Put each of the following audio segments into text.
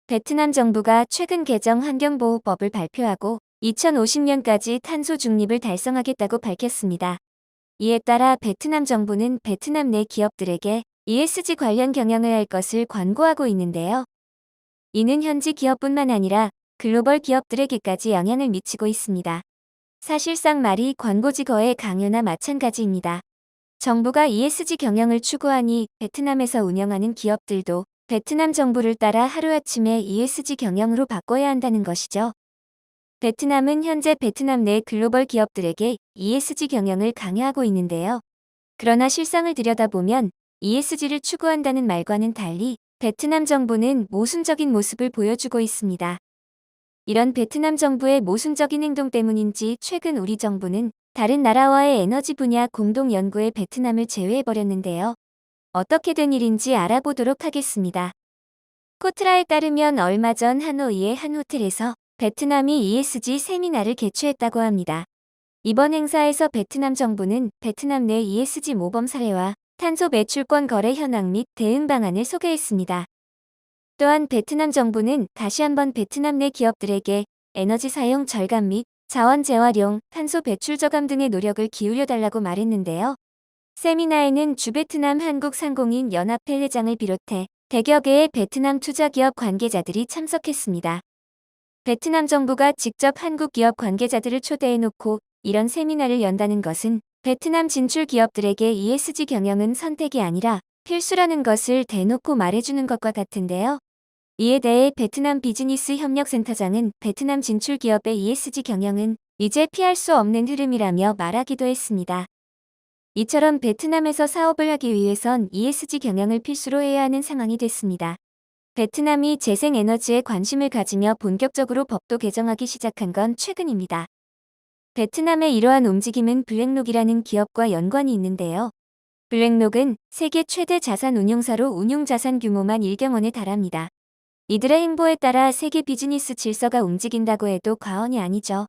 베트남 정부가 최근 개정 환경보호법을 발표하고 2050년까지 탄소 중립을 달성하겠다고 밝혔습니다. 이에 따라 베트남 정부는 베트남 내 기업들에게 ESG 관련 경영을 할 것을 권고하고 있는데요. 이는 현지 기업뿐만 아니라 글로벌 기업들에게까지 영향을 미치고 있습니다. 사실상 말이 권고지거의 강요나 마찬가지입니다. 정부가 ESG 경영을 추구하니 베트남에서 운영하는 기업들도 베트남 정부를 따라 하루아침에 ESG 경영으로 바꿔야 한다는 것이죠. 베트남은 현재 베트남 내 글로벌 기업들에게 ESG 경영을 강요하고 있는데요. 그러나 실상을 들여다보면 ESG를 추구한다는 말과는 달리 베트남 정부는 모순적인 모습을 보여주고 있습니다. 이런 베트남 정부의 모순적인 행동 때문인지 최근 우리 정부는 다른 나라와의 에너지 분야 공동 연구에 베트남을 제외해버렸는데요. 어떻게 된 일인지 알아보도록 하겠습니다. 코트라에 따르면 얼마 전 하노이의 한 호텔에서 베트남이 ESG 세미나를 개최했다고 합니다. 이번 행사에서 베트남 정부는 베트남 내 ESG 모범 사례와 탄소 배출권 거래 현황 및 대응 방안을 소개했습니다. 또한 베트남 정부는 다시 한번 베트남 내 기업들에게 에너지 사용 절감 및 자원 재활용, 탄소 배출 저감 등의 노력을 기울여달라고 말했는데요. 세미나에는 주베트남 한국상공인 연합회 회장을 비롯해 대여 개의 베트남 투자기업 관계자들이 참석했습니다. 베트남 정부가 직접 한국 기업 관계자들을 초대해놓고 이런 세미나를 연다는 것은 베트남 진출 기업들에게 ESG 경영은 선택이 아니라 필수라는 것을 대놓고 말해주는 것과 같은데요. 이에 대해 베트남 비즈니스 협력센터장은 베트남 진출 기업의 ESG 경영은 이제 피할 수 없는 흐름이라며 말하기도 했습니다. 이처럼 베트남에서 사업을 하기 위해선 ESG 경영을 필수로 해야 하는 상황이 됐습니다. 베트남이 재생에너지에 관심을 가지며 본격적으로 법도 개정하기 시작한 건 최근입니다. 베트남의 이러한 움직임은 블랙록이라는 기업과 연관이 있는데요. 블랙록은 세계 최대 자산 운용사로 운용 자산 규모만 1경 원에 달합니다. 이들의 행보에 따라 세계 비즈니스 질서가 움직인다고 해도 과언이 아니죠.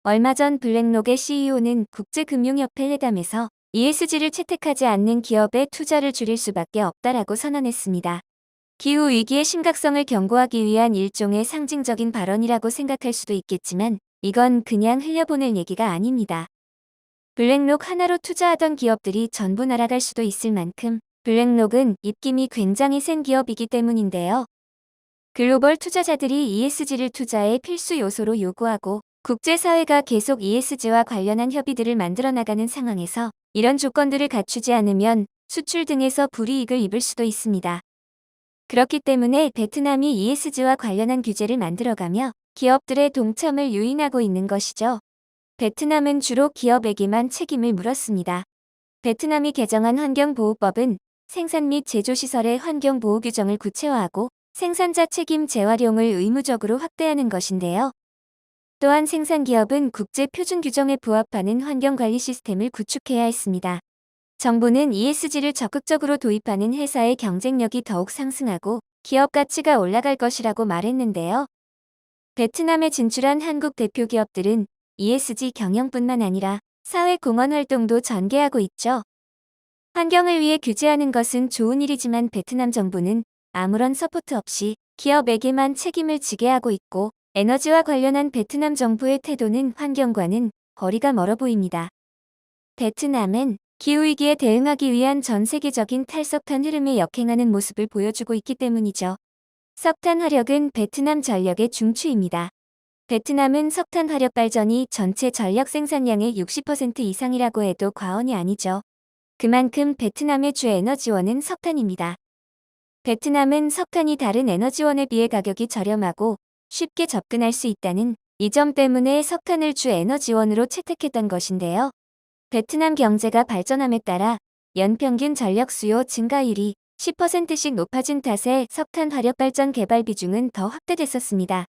얼마 전 블랙록의 CEO는 국제금융협회 회담에서 ESG를 채택하지 않는 기업에 투자를 줄일 수밖에 없다라고 선언했습니다. 기후위기의 심각성을 경고하기 위한 일종의 상징적인 발언이라고 생각할 수도 있겠지만 이건 그냥 흘려보낼 얘기가 아닙니다. 블랙록 하나로 투자하던 기업들이 전부 날아갈 수도 있을 만큼 블랙록은 입김이 굉장히 센 기업이기 때문인데요. 글로벌 투자자들이 ESG를 투자의 필수 요소로 요구하고 국제사회가 계속 ESG와 관련한 협의들을 만들어 나가는 상황에서 이런 조건들을 갖추지 않으면 수출 등에서 불이익을 입을 수도 있습니다. 그렇기 때문에 베트남이 ESG와 관련한 규제를 만들어가며 기업들의 동참을 유인하고 있는 것이죠. 베트남은 주로 기업에게만 책임을 물었습니다. 베트남이 개정한 환경보호법은 생산 및 제조시설의 환경보호 규정을 구체화하고 생산자 책임 재활용을 의무적으로 확대하는 것인데요. 또한 생산기업은 국제표준 규정에 부합하는 환경관리 시스템을 구축해야 했습니다. 정부는 ESG를 적극적으로 도입하는 회사의 경쟁력이 더욱 상승하고 기업 가치가 올라갈 것이라고 말했는데요. 베트남에 진출한 한국 대표 기업들은 ESG 경영뿐만 아니라 사회 공헌 활동도 전개하고 있죠. 환경을 위해 규제하는 것은 좋은 일이지만 베트남 정부는 아무런 서포트 없이 기업에게만 책임을 지게 하고 있고 에너지와 관련한 베트남 정부의 태도는 환경과는 거리가 멀어 보입니다. 베트남은 기후위기에 대응하기 위한 전 세계적인 탈석탄 흐름에 역행하는 모습을 보여주고 있기 때문이죠. 석탄 화력은 베트남 전력의 중추입니다. 베트남은 석탄 화력 발전이 전체 전력 생산량의 60% 이상이라고 해도 과언이 아니죠. 그만큼 베트남의 주 에너지원은 석탄입니다. 베트남은 석탄이 다른 에너지원에 비해 가격이 저렴하고 쉽게 접근할 수 있다는 이 점 때문에 석탄을 주 에너지원으로 채택했던 것인데요. 베트남 경제가 발전함에 따라 연평균 전력 수요 증가율이 10%씩 높아진 탓에 석탄 화력 발전 개발 비중은 더 확대됐었습니다.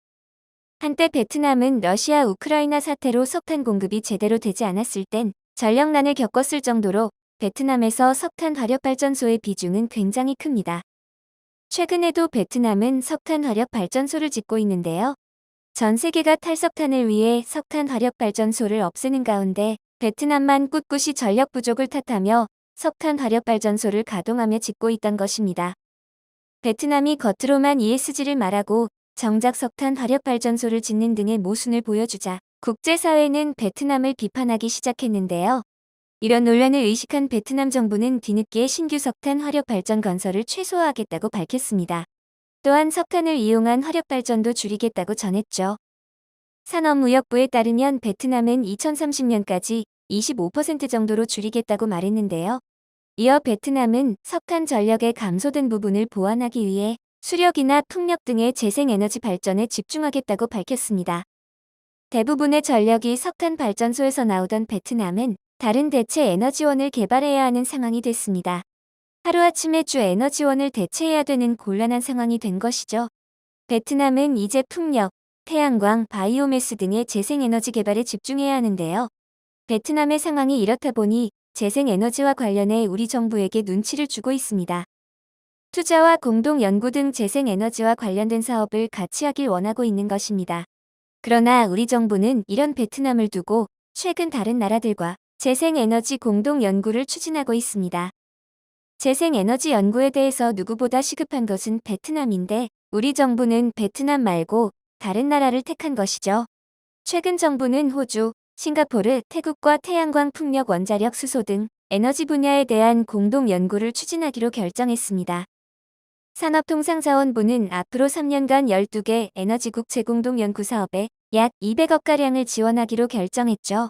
한때 베트남은 러시아 우크라이나 사태로 석탄 공급이 제대로 되지 않았을 땐 전력난을 겪었을 정도로 베트남에서 석탄 화력 발전소의 비중은 굉장히 큽니다. 최근에도 베트남은 석탄 화력 발전소를 짓고 있는데요. 전 세계가 탈석탄을 위해 석탄 화력 발전소를 없애는 가운데 베트남만 꿋꿋이 전력 부족을 탓하며 석탄 화력 발전소를 가동하며 짓고 있던 것입니다. 베트남이 겉으로만 ESG를 말하고 정작 석탄 화력발전소를 짓는 등의 모순을 보여주자 국제사회는 베트남을 비판하기 시작했는데요. 이런 논란을 의식한 베트남 정부는 뒤늦게 신규 석탄 화력발전 건설을 최소화하겠다고 밝혔습니다. 또한 석탄을 이용한 화력발전도 줄이겠다고 전했죠. 산업무역부에 따르면 베트남은 2030년까지 25% 정도로 줄이겠다고 말했는데요. 이어 베트남은 석탄 전력의 감소된 부분을 보완하기 위해 수력이나 풍력 등의 재생에너지 발전에 집중하겠다고 밝혔습니다. 대부분의 전력이 석탄 발전소에서 나오던 베트남은 다른 대체 에너지원을 개발해야 하는 상황이 됐습니다. 하루아침에 주 에너지원을 대체해야 되는 곤란한 상황이 된 것이죠. 베트남은 이제 풍력, 태양광, 바이오매스 등의 재생에너지 개발에 집중해야 하는데요. 베트남의 상황이 이렇다 보니 재생에너지와 관련해 우리 정부에게 눈치를 주고 있습니다. 투자와 공동 연구 등 재생에너지와 관련된 사업을 같이 하길 원하고 있는 것입니다. 그러나 우리 정부는 이런 베트남을 두고 최근 다른 나라들과 재생에너지 공동 연구를 추진하고 있습니다. 재생에너지 연구에 대해서 누구보다 시급한 것은 베트남인데 우리 정부는 베트남 말고 다른 나라를 택한 것이죠. 최근 정부는 호주, 싱가포르, 태국과 태양광 풍력 원자력 수소 등 에너지 분야에 대한 공동 연구를 추진하기로 결정했습니다. 산업통상자원부는 앞으로 3년간 12개 에너지국 재공동 연구 사업에 약 200억가량을 지원하기로 결정했죠.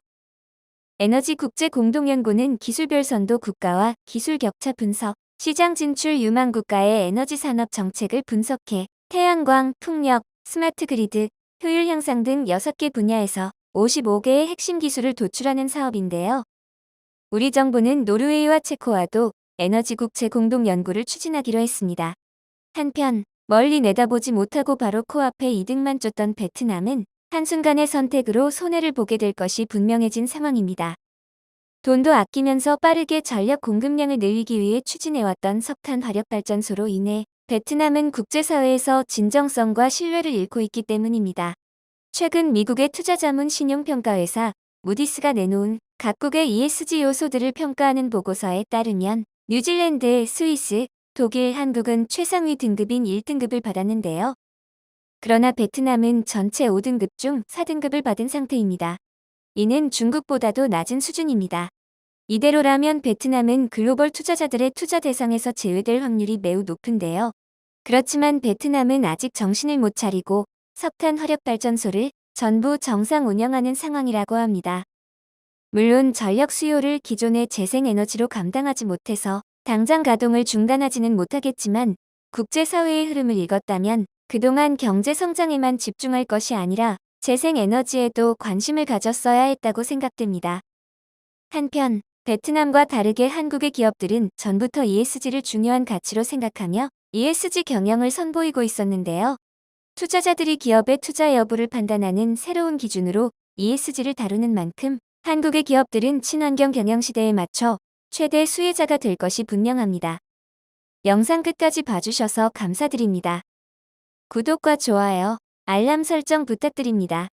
에너지국제공동연구는 기술별 선도 국가와 기술 격차 분석, 시장 진출 유망 국가의 에너지 산업 정책을 분석해 태양광, 풍력, 스마트 그리드, 효율 향상 등 6개 분야에서 55개의 핵심 기술을 도출하는 사업인데요. 우리 정부는 노르웨이와 체코와도 에너지국제 공동 연구를 추진하기로 했습니다. 한편 멀리 내다보지 못하고 바로 코앞에 이득만 쫓던 베트남은 한순간의 선택으로 손해를 보게 될 것이 분명해진 상황입니다. 돈도 아끼면서 빠르게 전력 공급량을 늘리기 위해 추진해왔던 석탄 화력발전소로 인해 베트남은 국제사회에서 진정성과 신뢰를 잃고 있기 때문입니다. 최근 미국의 투자자문 신용평가회사 무디스가 내놓은 각국의 ESG 요소들을 평가하는 보고서에 따르면 뉴질랜드, 스위스, 독일, 한국은 최상위 등급인 1등급을 받았는데요. 그러나 베트남은 전체 5등급 중 4등급을 받은 상태입니다. 이는 중국보다도 낮은 수준입니다. 이대로라면 베트남은 글로벌 투자자들의 투자 대상에서 제외될 확률이 매우 높은데요. 그렇지만 베트남은 아직 정신을 못 차리고 석탄 화력발전소를 전부 정상 운영하는 상황이라고 합니다. 물론 전력 수요를 기존의 재생에너지로 감당하지 못해서 당장 가동을 중단하지는 못하겠지만 국제사회의 흐름을 읽었다면 그동안 경제 성장에만 집중할 것이 아니라 재생에너지에도 관심을 가졌어야 했다고 생각됩니다. 한편 베트남과 다르게 한국의 기업들은 전부터 ESG를 중요한 가치로 생각하며 ESG 경영을 선보이고 있었는데요. 투자자들이 기업의 투자 여부를 판단하는 새로운 기준으로 ESG를 다루는 만큼 한국의 기업들은 친환경 경영 시대에 맞춰 최대 수혜자가 될 것이 분명합니다. 영상 끝까지 봐주셔서 감사드립니다. 구독과 좋아요, 알람 설정 부탁드립니다.